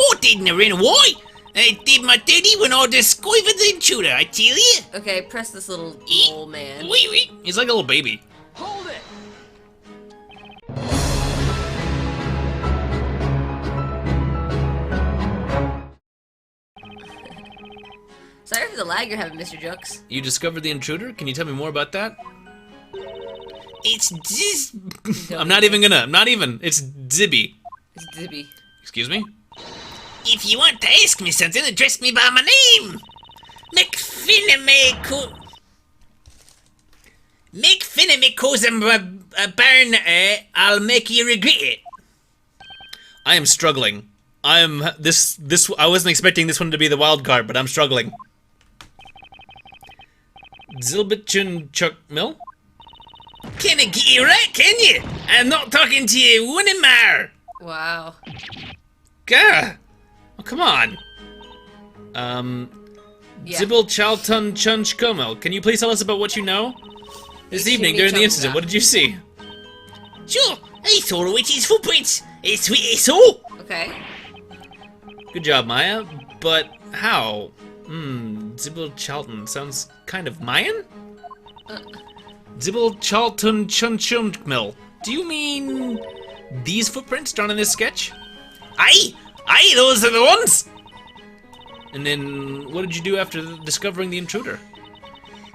Oh, didn't I run away? I did my duty when I discovered the intruder, I tell you. Okay, press this little old man. Wee. He's like a little baby. Hold it! Sorry for the lag you're having, Mr. Jux. You discovered the intruder? Can you tell me more about that? It's just... I'm not even. It's Zibby. It's Dibby. Excuse me? If you want to ask me something, address me by my name. McFinimico's I'll make you regret it. I am struggling. I wasn't expecting this one to be the wild card, but I'm struggling. Zilbichun Chuck Mill? Can I get you right, can you? I'm not talking to you, Winnemar. Wow. Gah! Oh, come on. Yeah. Zibil Chalton Chunch Komel, can you please tell us about what you know? This evening, during the incident, what did you see? Sure, I saw the witch's footprints. It's sweet as all. Okay. Good job, Maya. But how? Zibil Chalton sounds kind of Mayan? Zibil Chalton Chunchumkmil. Do you mean these footprints drawn in this sketch? Aye, those are the ones. And then, what did you do after discovering the intruder?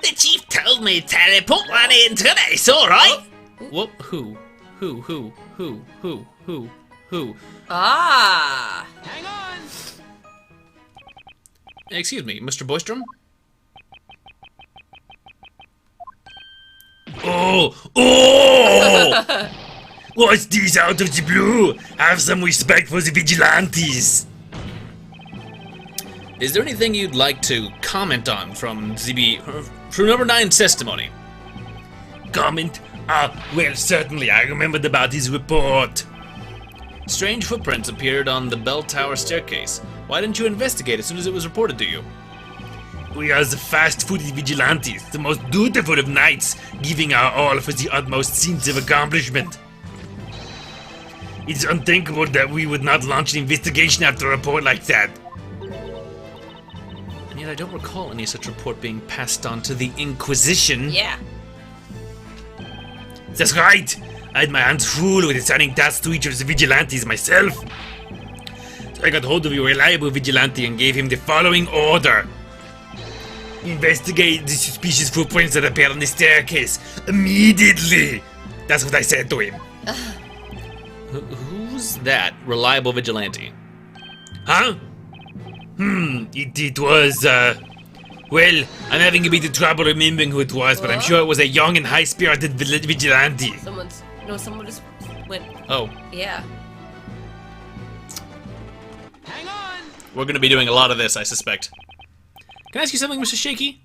The chief told me to teleport one into this, alright? What? Who? Ah! Hang on! Excuse me, Mr. Boystrom? Oh! What's this out of the blue? Have some respect for the Vigilantes! Is there anything you'd like to comment on from number 9's testimony? Comment? Well, certainly, I remembered about his report. Strange footprints appeared on the bell tower staircase. Why didn't you investigate as soon as it was reported to you? We are the fast-footed vigilantes, the most dutiful of knights, giving our all for the utmost sense of accomplishment. It's unthinkable that we would not launch an investigation after a report like that. And yet I don't recall any such report being passed on to the Inquisition. Yeah. That's right! I had my hands full with assigning tasks to each of the vigilantes myself. So I got hold of a reliable vigilante and gave him the following order. Investigate the suspicious footprints that appear on the staircase immediately! That's what I said to him. Who's that reliable vigilante? Huh? It was, well, I'm having a bit of trouble remembering who it was, but I'm sure it was a young and high-spirited vigilante. Someone just went. Oh. Yeah. Hang on! We're gonna be doing a lot of this, I suspect. Can I ask you something, Mr. Shaky?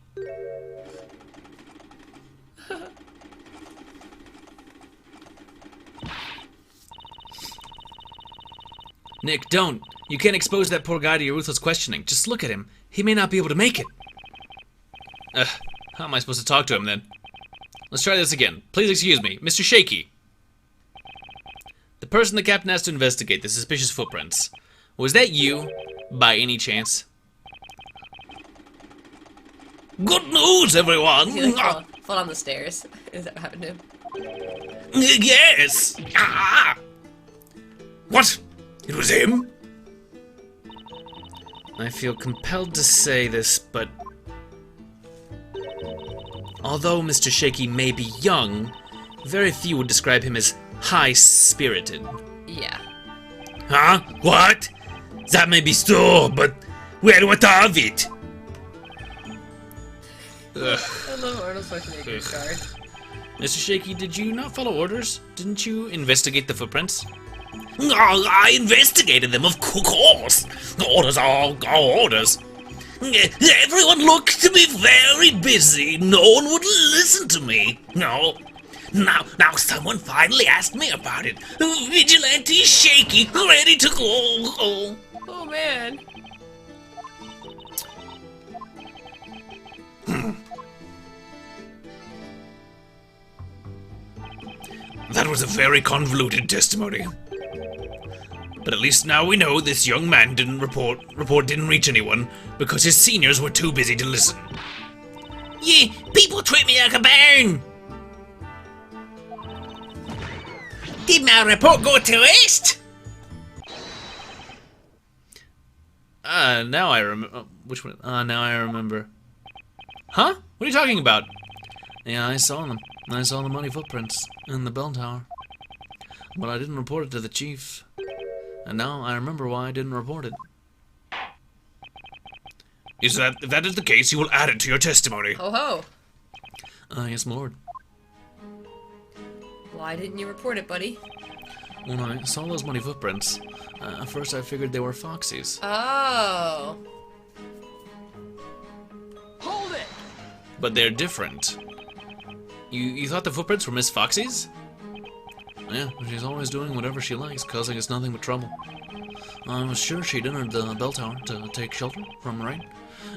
Nick, don't. You can't expose that poor guy to your ruthless questioning. Just look at him. He may not be able to make it. How am I supposed to talk to him then? Let's try this again. Please excuse me, Mr. Shaky. The person the captain has to investigate the suspicious footprints. Was that you, by any chance? Good news, everyone! He like fall on the stairs. Is that what happened to him? Yes! Ah! What? It was him? I feel compelled to say this, but... although Mr. Shaky may be young, very few would describe him as high-spirited. Yeah. Huh? What? That may be so, but... well, what of it? I love Arnold Schwarzenegger's card. Mr. Shaky, did you not follow orders? Didn't you investigate the footprints? Oh, I investigated them, of course. Orders are orders. Everyone looked to be very busy. No one would listen to me. No. Now someone finally asked me about it. Vigilante Shaky, ready to go. Oh man. That was a very convoluted testimony. But at least now we know this young man didn't report didn't reach anyone because his seniors were too busy to listen. Yeah, people treat me like a bairn. Did my report go to waste? Now I remember. Which one? Now I remember. Huh? What are you talking about? Yeah, I saw them. I saw the muddy footprints in the bell tower. But I didn't report it to the chief. And now I remember why I didn't report it. If that is the case, you will add it to your testimony. Ho ho. Yes, my lord. Why didn't you report it, buddy? When I saw those muddy footprints, at first I figured they were Foxy's. Oh. Hold it! But they're different. You thought the footprints were Miss Foxy's? Yeah, she's always doing whatever she likes, causing us nothing but trouble. I was sure she'd entered the bell tower to take shelter from the rain,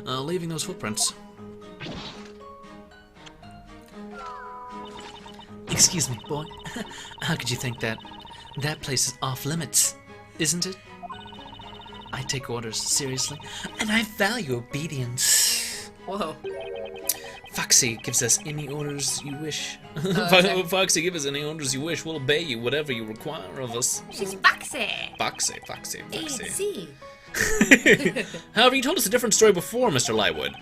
leaving those footprints. Excuse me, boy. How could you think that? That place is off limits, isn't it? I take orders seriously, and I value obedience. Whoa. Foxy gives us any orders you wish. Okay. Foxy, give us any orders you wish. We'll obey you, whatever you require of us. She's Foxy. Foxy. See. However, you told us a different story before, Mr. Lywood.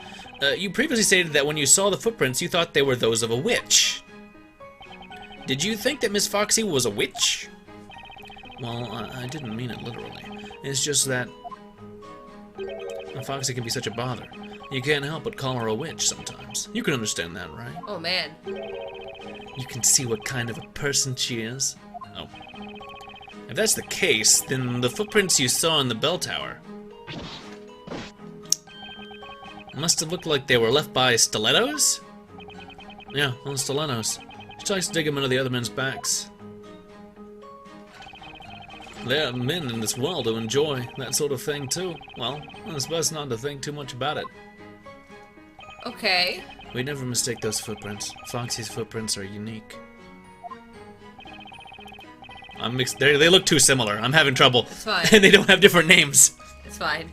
You previously stated that when you saw the footprints, you thought they were those of a witch. Did you think that Miss Foxy was a witch? Well, I didn't mean it literally. It's just that Foxy can be such a bother. You can't help but call her a witch sometimes. You can understand that, right? Oh man. You can see what kind of a person she is. Oh. If that's the case, then the footprints you saw in the bell tower must have looked like they were left by stilettos? Yeah, well, stilettos. She likes to dig them into the other men's backs. There are men in this world who enjoy that sort of thing too. Well, it's best not to think too much about it. Okay. We never mistake those footprints. Foxy's footprints are unique. I'm mixed. They look too similar. I'm having trouble. It's fine. And they don't have different names. It's fine.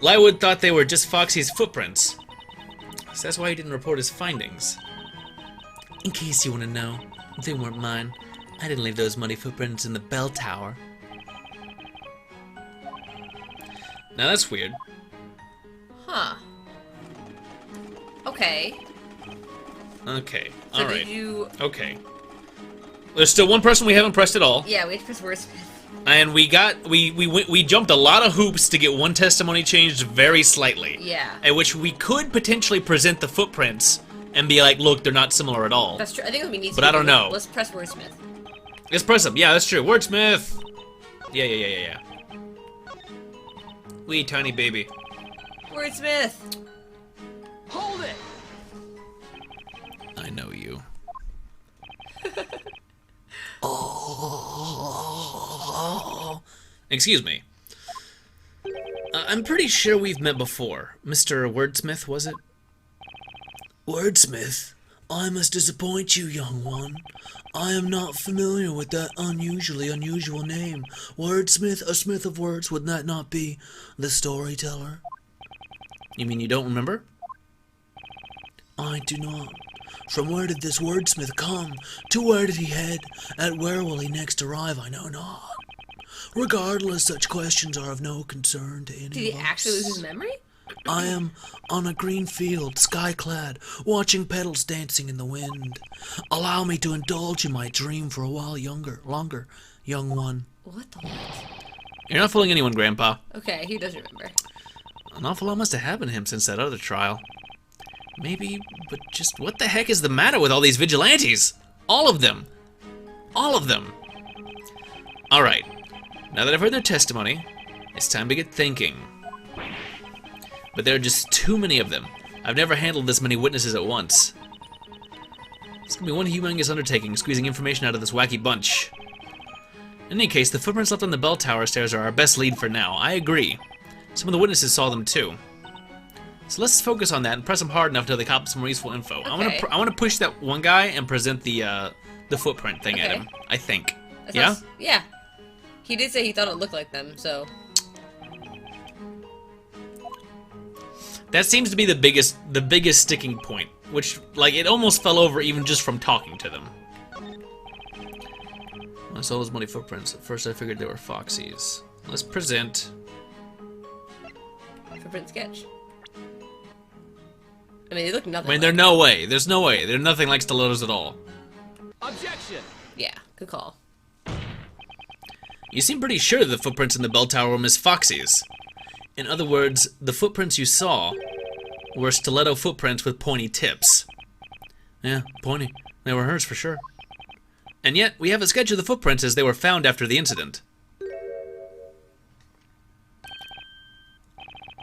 Lywood thought they were just Foxy's footprints. So that's why he didn't report his findings. In case you want to know, they weren't mine. I didn't leave those muddy footprints in the bell tower. Now that's weird. Huh. Okay. Okay. So All right. did you... Okay. There's still one person we haven't pressed at all. Yeah, we press wordsmith. And we jumped a lot of hoops to get one testimony changed very slightly. Yeah. At which we could potentially present the footprints and be like, look, they're not similar at all. That's true. I think we need to. But I don't know. Let's press wordsmith. Let's press them. Yeah, that's true. Wordsmith. Yeah. Wee tiny baby. Wordsmith. Hold it! I know you. Excuse me. I'm pretty sure we've met before. Mr. Wordsmith, was it? Wordsmith? I must disappoint you, young one. I am not familiar with that unusually unusual name. Wordsmith, a smith of words, would that not be the storyteller? You mean you don't remember? I do not. From where did this wordsmith come? To where did he head? At where will he next arrive? I know not. Regardless, such questions are of no concern to any Did he of us. actually lose his memory? I am on a green field, sky-clad, watching petals dancing in the wind. Allow me to indulge in my dream for a while longer, young one. What the what? You're not fooling anyone, Grandpa. Okay, he does remember. An awful lot must have happened to him since that other trial. Maybe, but just what the heck is the matter with all these vigilantes? All of them. All of them. Alright, now that I've heard their testimony, it's time to get thinking. But there are just too many of them. I've never handled this many witnesses at once. It's gonna be one humongous undertaking, squeezing information out of this wacky bunch. In any case, the footprints left on the bell tower stairs are our best lead for now. I agree. Some of the witnesses saw them too. So let's focus on that and press them hard enough until they cop some more useful info. Okay. I want to push that one guy and present the footprint thing at Okay. him. I think. That Yeah? sounds- Yeah. He did say he thought it looked like them, so... That seems to be the biggest sticking point, which, like, it almost fell over even just from talking to them. I saw those muddy footprints. At first I figured they were Foxy's. Let's present... Footprint sketch. I mean, they look nothing I mean, like... there's no way. There's no way. They're nothing like stilettos at all. Objection! Yeah, good call. You seem pretty sure the footprints in the bell tower were Miss Foxy's. In other words, the footprints you saw were stiletto footprints with pointy tips. Yeah, pointy. They were hers for sure. And yet, we have a sketch of the footprints as they were found after the incident.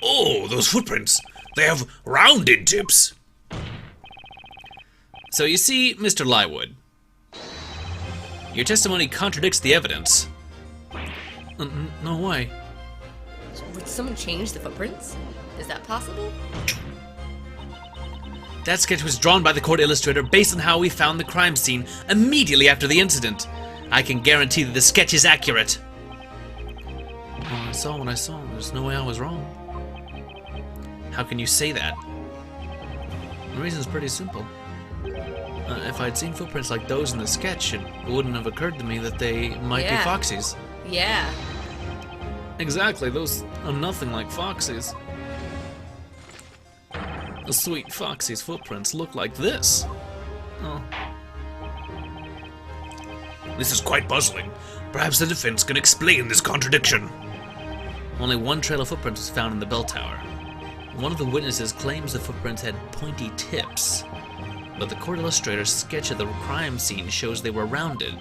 Oh, those footprints. They have rounded tips. So you see, Mr. Lywood, your testimony contradicts the evidence. No way. Would someone change the footprints? Is that possible? That sketch was drawn by the court illustrator based on how we found the crime scene immediately after the incident. I can guarantee that the sketch is accurate. Well, I saw what I saw. There's no way I was wrong. How can you say that? The reason's pretty simple. If I'd seen footprints like those in the sketch, it wouldn't have occurred to me that they might be Foxy's. Yeah. Exactly, those are nothing like Foxy's. The sweet Foxy's footprints look like this. Oh. This is quite puzzling. Perhaps the defense can explain this contradiction. Only one trail of footprints was found in the bell tower. One of the witnesses claims the footprints had pointy tips, but the court illustrator's sketch of the crime scene shows they were rounded.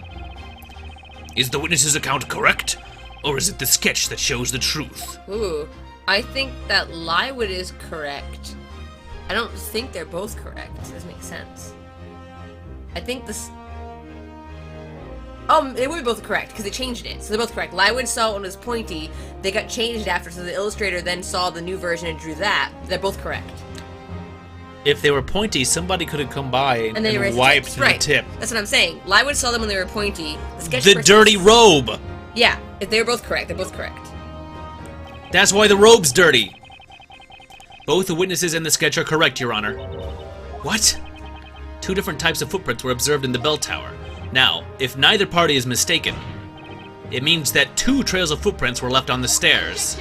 Is the witness's account correct? Or is it the sketch that shows the truth? Ooh. I think that Lywood is correct. I don't think they're both correct. Does make sense. I think this... Oh, they would be both correct, because they changed it. So they're both correct. Lywood saw it when it was pointy. They got changed after, so the illustrator then saw the new version and drew that. They're both correct. If they were pointy, somebody could have come by and erased wiped the right. tip. That's what I'm saying. Lywood saw them when they were pointy. The dirty robe! Yeah, if they were both correct, they're both correct. That's why the robe's dirty! Both the witnesses and the sketch are correct, Your Honor. What? Two different types of footprints were observed in the bell tower. Now, if neither party is mistaken, it means that two trails of footprints were left on the stairs.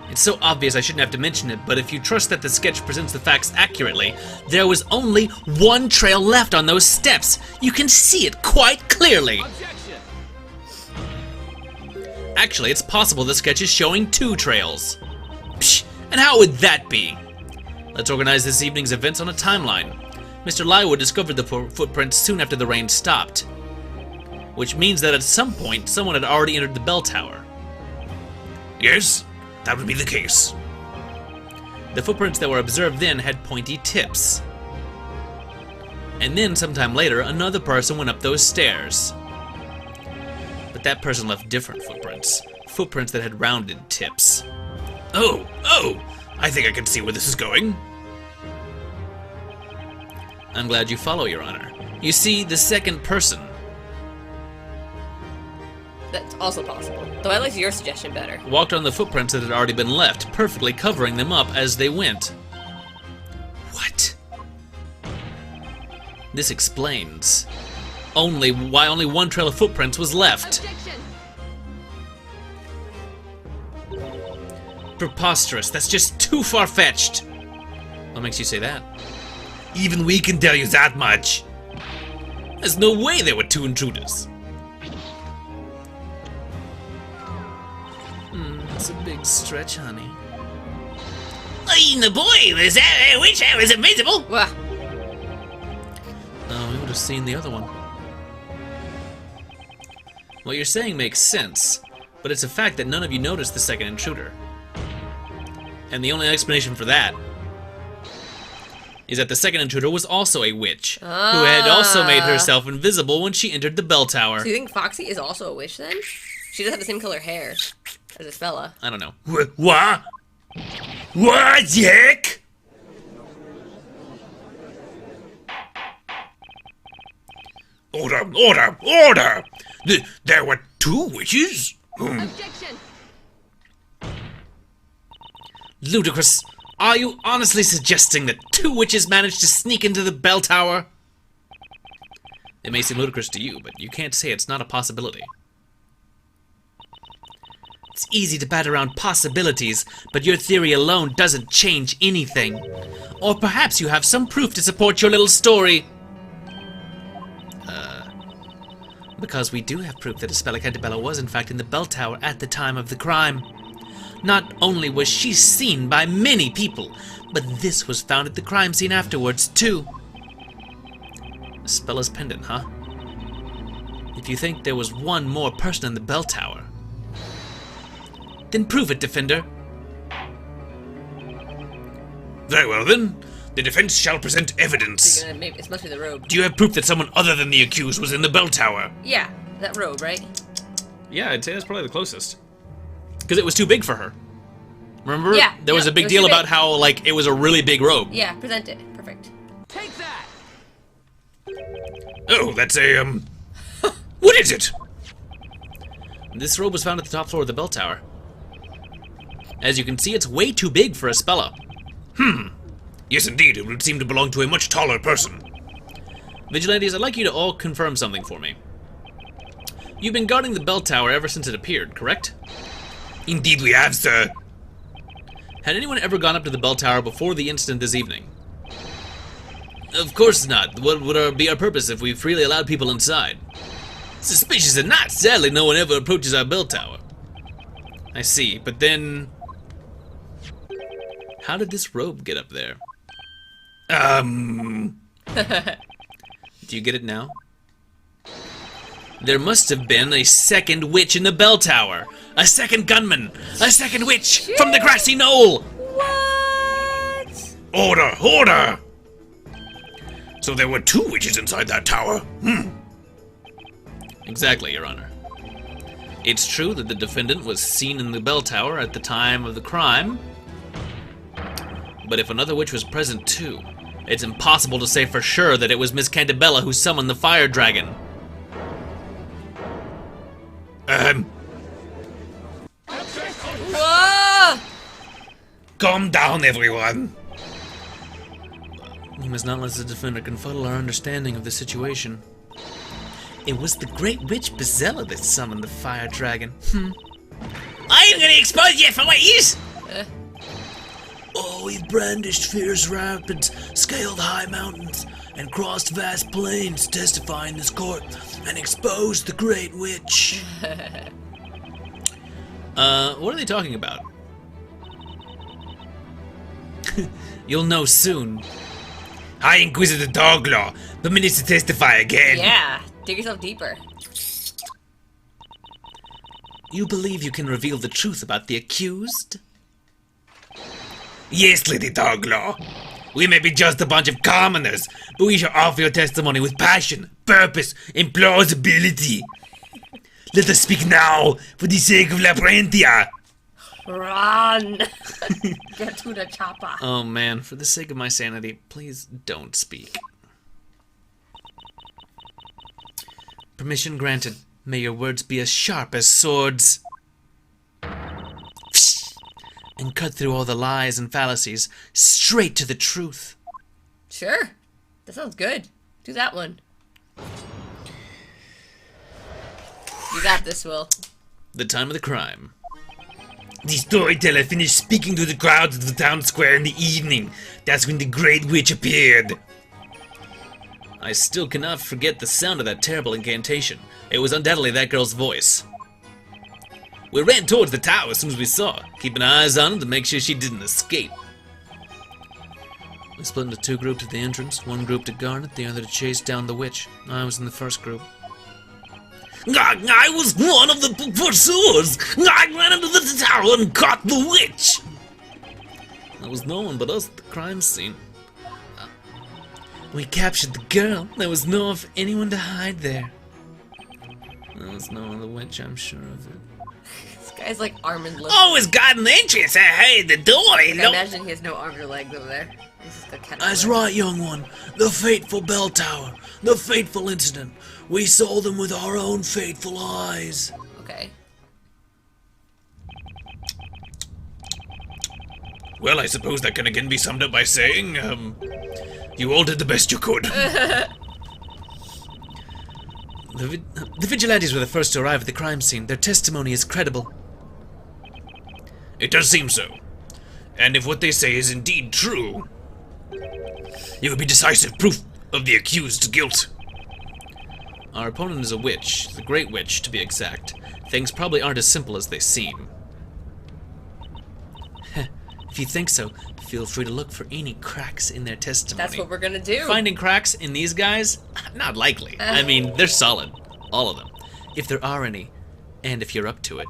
It's so obvious I shouldn't have to mention it, but if you trust that the sketch presents the facts accurately, there was only one trail left on those steps. You can see it quite clearly. Objection! Actually, it's possible the sketch is showing two trails. Psh, and how would that be? Let's organize this evening's events on a timeline. Mr. Lywood discovered the footprints soon after the rain stopped, which means that at some point, someone had already entered the bell tower. Yes, that would be the case. The footprints that were observed then had pointy tips. And then, sometime later, another person went up those stairs. But that person left different footprints. Footprints that had rounded tips. Oh, I think I can see where this is going. I'm glad you follow, Your Honor. You see, the second person... That's also possible. Though I like your suggestion better. walked on the footprints that had already been left, perfectly covering them up as they went. What? This explains why only one trail of footprints was left. Objection! Preposterous. That's just too far-fetched. What makes you say that? Even we can tell you that much. There's no way there were two intruders. That's a big stretch, honey. The boy was which was invisible. Wah. Oh, we would have seen the other one. What you're saying makes sense, but it's a fact that none of you noticed the second intruder. And the only explanation for that is that the second intruder was also a witch, who had also made herself invisible when she entered the bell tower. So you think Foxy is also a witch then? She does have the same color hair as this fella. I don't know. What? What the heck? Order, order, order! There were 2 witches? Objection! Ludicrous. Are you honestly suggesting that 2 witches managed to sneak into the bell tower? It may seem ludicrous to you, but you can't say it's not a possibility. It's easy to bat around possibilities, but your theory alone doesn't change anything. Or perhaps you have some proof to support your little story. Because we do have proof that Espella Cantabella was in fact in the bell tower at the time of the crime. Not only was she seen by many people, but this was found at the crime scene afterwards, too. Espella's pendant, huh? If you think there was one more person in the bell tower, then prove it, Defender. Very well then. The defense shall present evidence. It must be the robe. Do you have proof that someone other than the accused was in the bell tower? Yeah, that robe, right? Yeah, I'd say that's probably the closest. Because it was too big for her. Remember? Yeah, There was a big deal about how, like, it was a really big robe. Yeah, present it. Perfect. Take that! Oh, that's a, What is it? This robe was found at the top floor of the bell tower. As you can see, it's way too big for Espella. Yes, indeed, it would seem to belong to a much taller person. Vigilantes, I'd like you to all confirm something for me. You've been guarding the bell tower ever since it appeared, correct? Indeed we have, sir. Had anyone ever gone up to the bell tower before the incident this evening? Of course not. What would be our purpose if we freely allowed people inside? Suspicious or not, sadly no one ever approaches our bell tower. I see, but then... how did this robe get up there? Do you get it now? There must have been a second witch in the bell tower. A second gunman. A second witch from the grassy knoll. What? Order, order! So there were 2 witches inside that tower? Exactly, Your Honor. It's true that the defendant was seen in the bell tower at the time of the crime, but if another witch was present too, it's impossible to say for sure that it was Miss Cantabella who summoned the fire dragon. Whoa! Calm down, everyone. We must not let the defender confuddle our understanding of the situation. It was the great witch Bezella that summoned the fire dragon. I am gonna expose you for what it is! Oh, he brandished fierce rapids, scaled high mountains, and crossed vast plains, testifying in this court, and exposed the great witch. What are they talking about? You'll know soon. High Inquisitor Doglaw, permitted to testify again. Yeah, dig yourself deeper. You believe you can reveal the truth about the accused? Yes, Lady Doglaw. We may be just a bunch of commoners, but we shall offer your testimony with passion, purpose, and plausibility. Let us speak now, for the sake of Labrantia. Run! Get to the chopper. Oh man, for the sake of my sanity, please don't speak. Permission granted. May your words be as sharp as swords. And cut through all the lies and fallacies, straight to the truth. Sure. That sounds good. Do that one. You got this, Will. The time of the crime. The storyteller finished speaking to the crowds of the town square in the evening. That's when the Great Witch appeared. I still cannot forget the sound of that terrible incantation. It was undoubtedly that girl's voice. We ran towards the tower as soon as we saw her, keeping our eyes on her to make sure she didn't escape. We split into 2 groups at the entrance, one group to guard it, the other to chase down the witch. I was in the first group. I was one of the pursuers. I ran into the tower and caught the witch. There was no one but us at the crime scene. We captured the girl. There was no of anyone to hide there. There was no other witch, I'm sure of it. This Guy's like arm and leg. Always got an entrance ahead the door, I imagine he has no arms or legs over there. This is the kind of That's leg. right, young one. The fateful bell tower. The fateful incident. We saw them with our own fateful eyes. Okay. Well, I suppose that can again be summed up by saying, you all did the best you could. The Vigilantes were the first to arrive at the crime scene. Their testimony is credible. It does seem so. And if what they say is indeed true, it would be decisive proof of the accused's guilt. Our opponent is a witch, the Great Witch to be exact. Things probably aren't as simple as they seem. If you think so, feel free to look for any cracks in their testimony. That's what we're gonna do. Finding cracks in these guys? Not likely. I mean, they're solid. All of them. If there are any, and if you're up to it.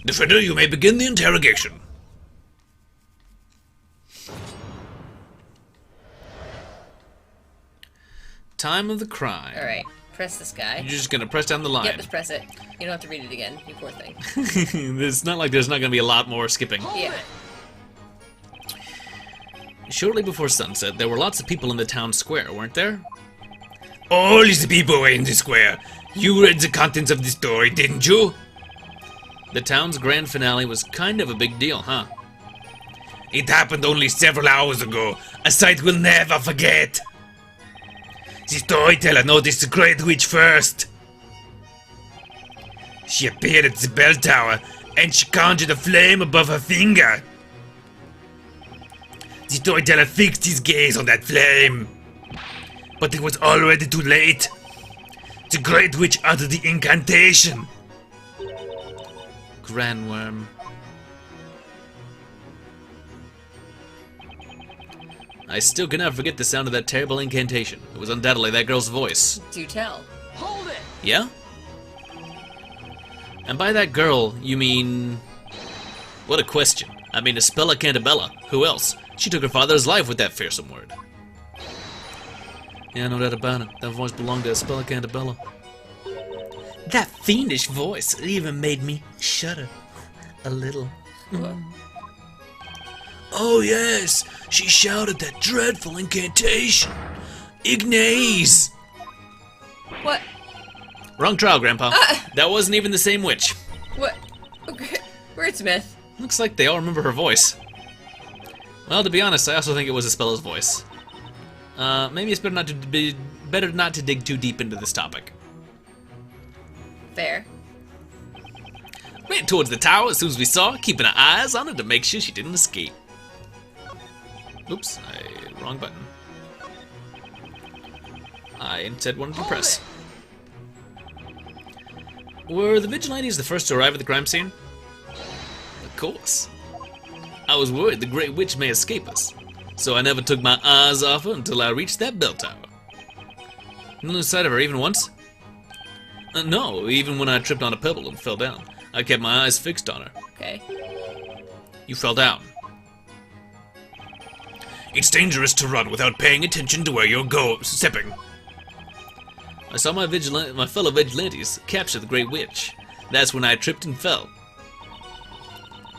Defender, you may begin the interrogation. Time of the crime. Alright, press this guy. You're just gonna press down the line. Yep, just press it. You don't have to read it again, you poor thing. It's not like there's not gonna be a lot more skipping. Yeah. Shortly before sunset, there were lots of people in the town square, weren't there? All these people were in the square. You read the contents of the story, didn't you? The town's grand finale was kind of a big deal, huh? It happened only several hours ago. A sight we'll never forget. The storyteller noticed the Great Witch first. She appeared at the bell tower, and she conjured a flame above her finger. The storyteller fixed his gaze on that flame. But it was already too late. The Great Witch uttered the incantation. Grandworm. I still cannot forget the sound of that terrible incantation. It was undoubtedly that girl's voice. Do tell. Hold it! Yeah? And by that girl, you mean... What a question. I mean, Espella Cantabella. Who else? She took her father's life with that fearsome word. Yeah, no doubt about it. That voice belonged to Espella Cantabella. That fiendish voice even made me shudder a little. Oh yes, she shouted that dreadful incantation. Ignace! What? Wrong trial, Grandpa. That wasn't even the same witch. What? Okay. Wordsmith. Looks like they all remember her voice. Well, to be honest, I also think it was Espella's voice. Maybe it's better not to dig too deep into this topic. Fair. Ran towards the tower as soon as we saw her, keeping our eyes on her to make sure she didn't escape. Oops, wrong button. I instead wanted to press. Were the Vigilantes the first to arrive at the crime scene? Of course. I was worried the Great Witch may escape us, so I never took my eyes off her until I reached that bell tower. Didn't lose sight of her even once? No, even when I tripped on a pebble and fell down. I kept my eyes fixed on her. Okay. You fell down. It's dangerous to run without paying attention to where you're stepping. I saw my fellow Vigilantes capture the Great Witch. That's when I tripped and fell.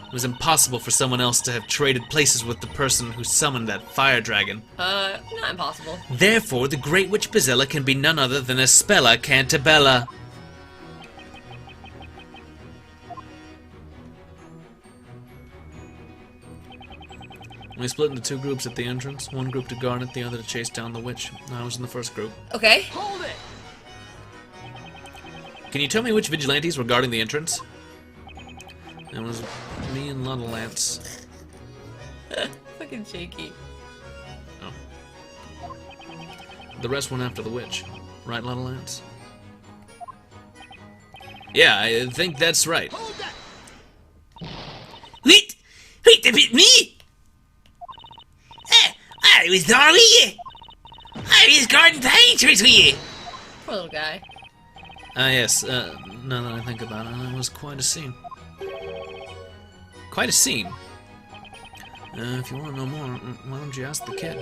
It was impossible for someone else to have traded places with the person who summoned that fire dragon. Not impossible. Therefore, the Great Witch Bazilla can be none other than Espella Cantabella. We split into two groups at the entrance. One group to guard it, the other to chase down the witch. I was in the first group. Okay. Hold it! Can you tell me which Vigilantes were guarding the entrance? It was me and Lana Lance. Fucking shaky. Oh. The rest went after the witch. Right, Lana Lance? Yeah, I think that's right. Hold that! Wait a bit, me? I was not with you. I was guarding the entrance with you. Poor little guy. Ah, yes, now that I think about it, it was quite a scene. Quite a scene. If you want to know more, why don't you ask the kid?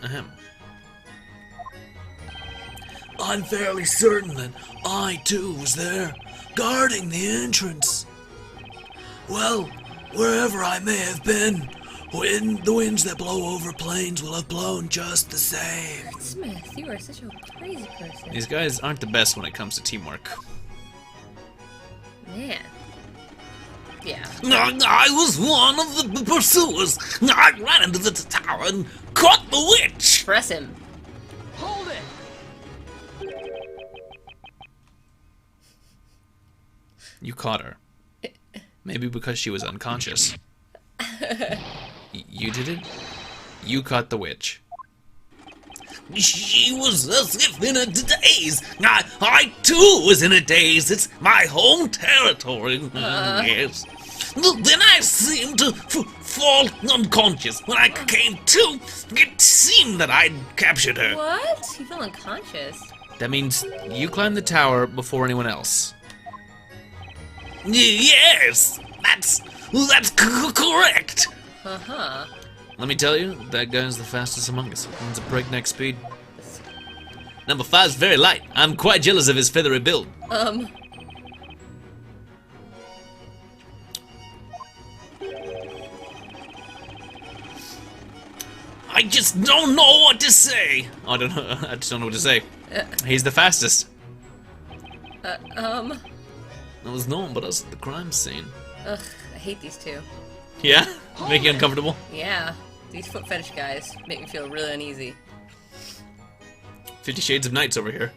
Ahem. I'm fairly certain that I, too, was there. guarding the entrance. Well, wherever I may have been, the winds that blow over plains will have blown just the same. Smith, you are such a crazy person. These guys aren't the best when it comes to teamwork. Man. Yeah. I was one of the pursuers. I ran into the tower and caught the witch. Press him. Hold it! You caught her. Maybe because she was unconscious. You did it? You caught the witch. She was as if in a daze. I too was in a daze. It's my home territory. Yes. Then I seemed to fall unconscious. When I came to, it seemed that I'd captured her. What? You feel unconscious. That means you climbed the tower before anyone else. Yes, that's correct. Uh-huh. Let me tell you, that guy's the fastest among us. Runs a breakneck speed. Number 5's very light. I'm quite jealous of his feathery build. I just don't know what to say. I don't know. I just don't know what to say. He's the fastest. That was no one but us at the crime scene. Ugh, I hate these two. Yeah? Make you uncomfortable? Yeah. These foot fetish guys make me feel really uneasy. 50 Shades of Nights over here.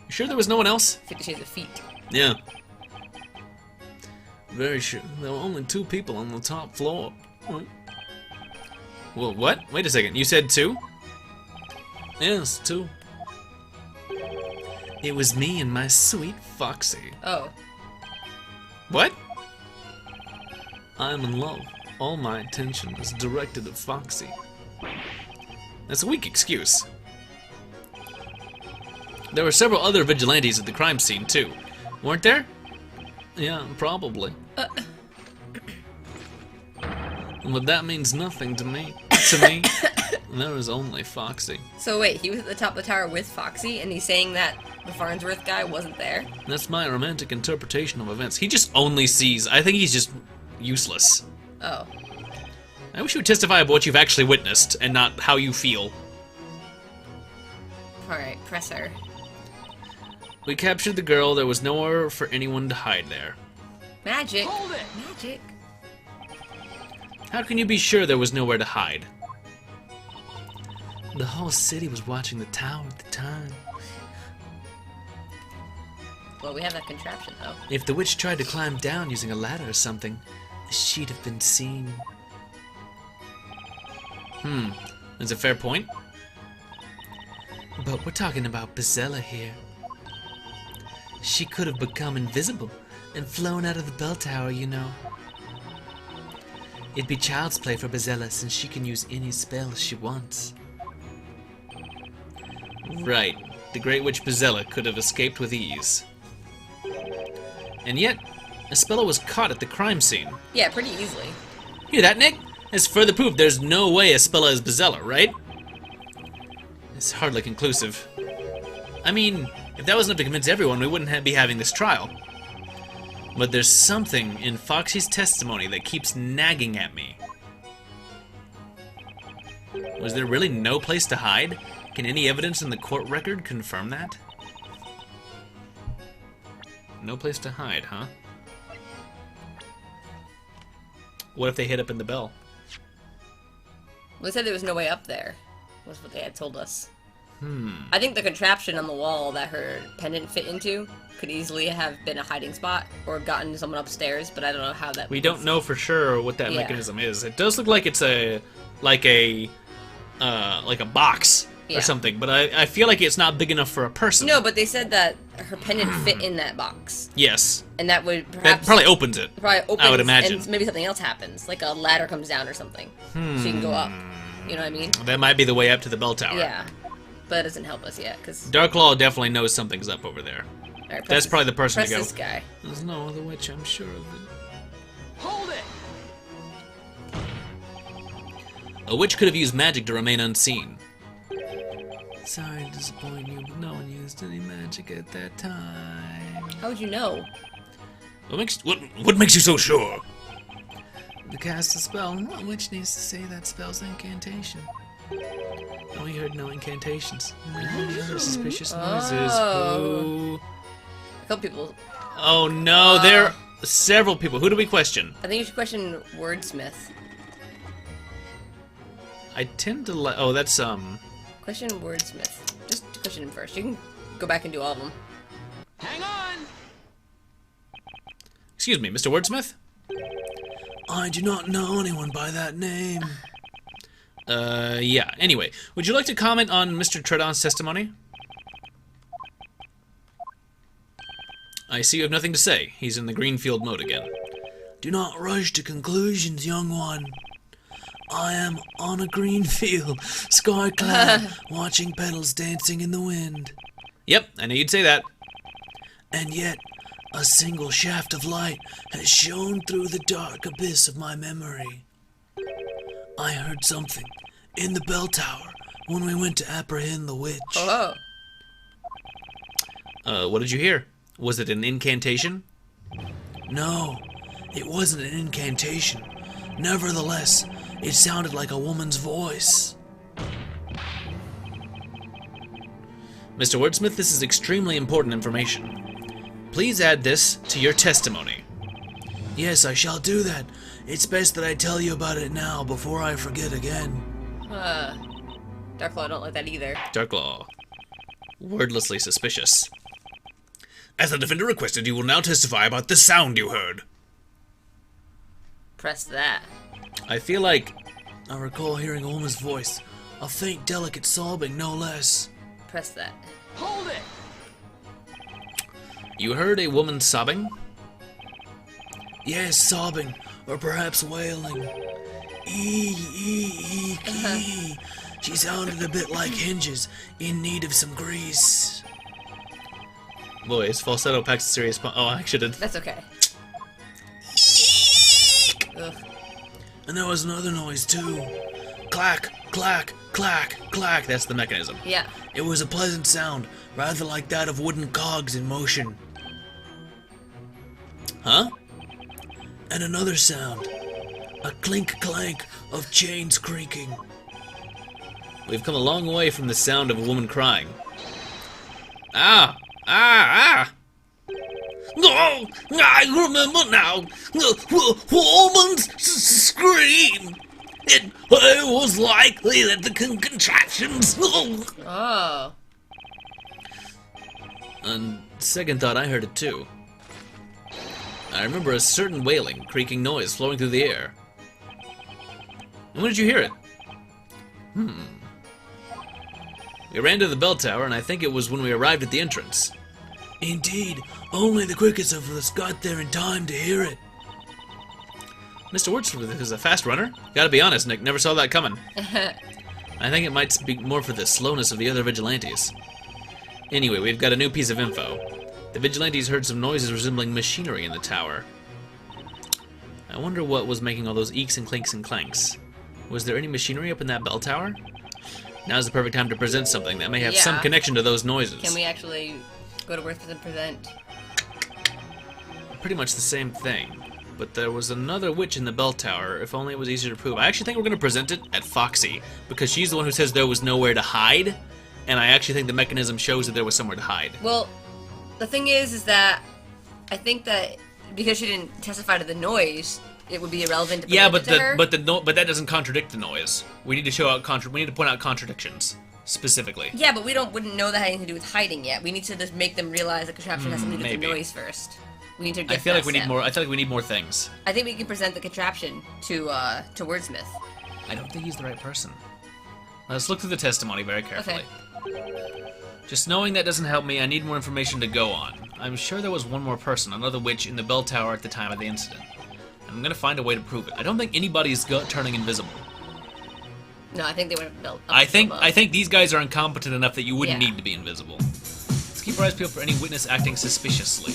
You sure there was no one else? 50 Shades of Feet. Yeah. Very sure. There were only 2 people on the top floor. Well, what? Wait a second. You said 2? Yes, 2. It was me and my sweet Foxy. Oh. What? I'm in love. All my attention is directed at Foxy. That's a weak excuse. There were several other vigilantes at the crime scene, too. Weren't there? Yeah, probably. But that means nothing to me. There was only Foxy. So wait, he was at the top of the tower with Foxy, and he's saying that the Farnsworth guy wasn't there? That's my romantic interpretation of events. He just only sees. I think he's just useless. Oh. I wish you would testify about what you've actually witnessed and not how you feel. Alright, press her. We captured the girl. There was nowhere for anyone to hide there. Magic. Hold it! Magic. How can you be sure there was nowhere to hide? The whole city was watching the tower at the time. Well, we have that contraption, though. If the witch tried to climb down using a ladder or something, she'd have been seen. That's a fair point. But we're talking about Bizella here. She could have become invisible and flown out of the bell tower, you know. It'd be child's play for Bizella since she can use any spell she wants. Right. The Great Witch Bizella could have escaped with ease. And yet, Espella was caught at the crime scene. Yeah, pretty easily. Hear that, Nick? It's further proof there's no way Espella is Bizella, right? It's hardly conclusive. I mean, if that was enough to convince everyone, we wouldn't be having this trial. But there's something in Foxy's testimony that keeps nagging at me. Was there really no place to hide? Can any evidence in the court record confirm that? No place to hide, huh? What if they hid up in the bell? Well, they said there was no way up there, was what they had told us. I think the contraption on the wall that her pendant fit into could easily have been a hiding spot or gotten someone upstairs, but I don't know how that. We don't know for sure what that mechanism is. It does look like it's like a box Yeah. or something, but I feel like it's not big enough for a person. No, but they said that her pendant fit in that box, Yes. and that would That perhaps probably opens it. opens, I would imagine. and maybe something else happens, like a ladder comes down or something, so you can go up. You know what I mean? That might be the way up to the bell tower. Yeah, but it doesn't help us yet because Darklaw definitely knows something's up over there. That's probably the person press to go. this guy. There's no other witch, I'm sure of it. Hold it! A witch could have used magic to remain unseen. Sorry to disappoint you, but no one used any magic at that time. How would you know? What makes you so sure? To cast a spell, what witch needs to say that spell's incantation? Oh, we heard no incantations. Any other suspicious noises? Oh. Ooh. A couple people. Oh no, there are several people. Who do we question? I think you should question Wordsmith. I tend to like. Oh, that's Question Wordsmith. Just question him first. You can go back and do all of them. Hang on! Excuse me, Mr. Wordsmith? I do not know anyone by that name. Yeah. Anyway, would you like to comment on Mr. Tredon's testimony? I see you have nothing to say. He's in the Greenfield mode again. Do not rush to conclusions, young one. I am on a green field, sky-clad, watching petals dancing in the wind. Yep, I knew you'd say that. And yet, a single shaft of light has shone through the dark abyss of my memory. I heard something in the bell tower when we went to apprehend the witch. Oh. What did you hear? Was it an incantation? No, it wasn't an incantation. Nevertheless, it sounded like a woman's voice. Mr. Wordsmith, this is extremely important information. Please add this to your testimony. Yes, I shall do that. It's best that I tell you about it now before I forget again. Darklaw don't like that either. Darklaw. Wordlessly suspicious. As the defender requested, you will now testify about the sound you heard. Press that. I feel like... I recall hearing a woman's voice, a faint, delicate sobbing, no less. Press that. Hold it! You heard a woman sobbing? Yes, sobbing, or perhaps wailing. Ee. She sounded a bit like hinges, in need of some grease. Boy, his falsetto packs a serious oh, I should have... That's okay. Ugh. And there was another noise, too. Clack, clack, clack, clack. That's the mechanism. Yeah. It was a pleasant sound, rather like that of wooden cogs in motion. Huh? And another sound. A clink-clank of chains creaking. We've come a long way from the sound of a woman crying. Ah! Ah! Ah! Oh, I remember now. The woman's scream. It was likely that the contraptions. Oh. On second thought, I heard it too. I remember a certain wailing, creaking noise flowing through the air. And when did you hear it? We ran to the bell tower, and I think it was when we arrived at the entrance. Indeed, only the quickest of us got there in time to hear it. Mr. Wordsmith is a fast runner. Gotta be honest, Nick, never saw that coming. I think it might speak more for the slowness of the other Vigilantes. Anyway, we've got a new piece of info. The Vigilantes heard some noises resembling machinery in the tower. I wonder what was making all those eeks and clinks and clanks. Was there any machinery up in that bell tower? Now's the perfect time to present something that may have some Yeah. connection to those noises. Can we actually go to Wordsmith and present? Pretty much the same thing. But there was another witch in the bell tower, if only it was easier to prove. I actually think we're going to present it at Foxy, because she's the one who says there was nowhere to hide, and I actually think the mechanism shows that there was somewhere to hide. Well, the thing is that I think that because she didn't testify to the noise, it would be irrelevant to Yeah, present it to her. but that doesn't contradict the noise. We need to show out we need to point out contradictions specifically. Yeah, but we wouldn't know that had anything to do with hiding yet. We need to just make them realize the contraption has something to do with the maybe. noise first. We need to. I feel like we need more. I feel like we need more things. I think we can present the contraption to Wordsmith. I don't think he's the right person. Let's look through the testimony very carefully. Just knowing that doesn't help me. I need more information to go on. I'm sure there was one more person, another witch, in the bell tower at the time of the incident. I'm gonna find a way to prove it. I don't think anybody's turning invisible. No, I think they would have built. I think these guys are incompetent enough that you wouldn't Yeah. need to be invisible. Let's keep our eyes peeled for any witness acting suspiciously.